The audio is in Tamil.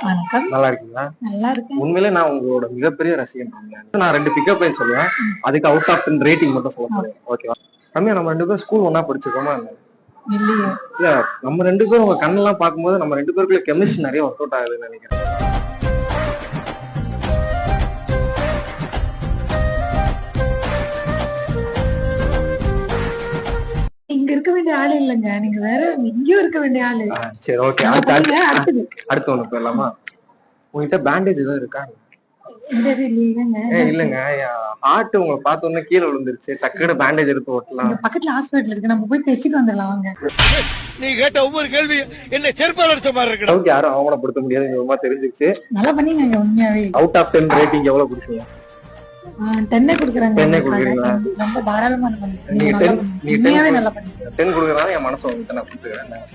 வணக்கம். நல்லா இருக்கீங்களா? நல்லா இருக்கேன். உண்மையிலே நான் உங்களோட மிகப்பெரிய ரசிகன் ரம்யா. நான் 2 பிக்கப் லைன் சொல்லுவேன். அதுக்கு அவுட் ஆஃப் 10 ரேட்டிங் மட்டும் சொல்ல போறேன். ஓகேவா? ரம்யா, நம்ம 2 பேரும் ஸ்கூல் ஒண்ணா படிச்சிருக்கோமா என்ன? இல்லையே. இல்ல, நம்ம 2 பேரும் உங்க கண்ணெல்லாம் பார்க்கும்போது நம்ம 2 பேருக்குள்ள கெமிஸ்ட்ரி நிறைய ஒர்க் அவுட் ஆகுதுன்னு நினைக்கிறேன். இங்க இருக்க வேண்டிய ஆளு இல்லங்க. நீங்க வேற எங்கேயோ இருக்க வேண்டிய ஆளு. சரி, ஓகே. அடுத்தது. அடுத்து ஒண்ணு போயிடலாமா? உங்ககிட்ட பேண்டேஜ் எதுவும் இருக்கா? இல்லங்க, ஹார்ட் உங்களை பார்த்த உடனே கீழே விழுந்துருச்சு. டக்குனு பேண்டேஜ் எடுத்து ஓட்டலாம். பக்கத்துல ஹாஸ்பிடல் இருக்கு, நம்ம போய் தைச்சிட்டு வந்துடலாம் வாங்க. நீ கேட்ட ஒவ்வொரு கேள்வி என்ன செருப்பால அடிச்ச மாதிரி இருக்கு. ஓகே, யாரும் அவமானப்படுத்த முடியாது தெரிஞ்சிருச்சு. நல்லா பண்ணீங்க உண்மையாவே. அவுட் ஆஃப் 10 ரேட்டிங் எவ்வளவு கொடுப்பீங்க? 10 கொடுக்குறாங்க. 10 கொடுக்குறீங்களா? ரொம்ப தாராளமா பண்ணீங்க. நீங்க 10 உண்மையாவே நல்லா பண்ணீங்க. 10 கொடுக்குறதால என் மனசு உங்களுக்கு நான் கொடுத்துக்கிறேன்.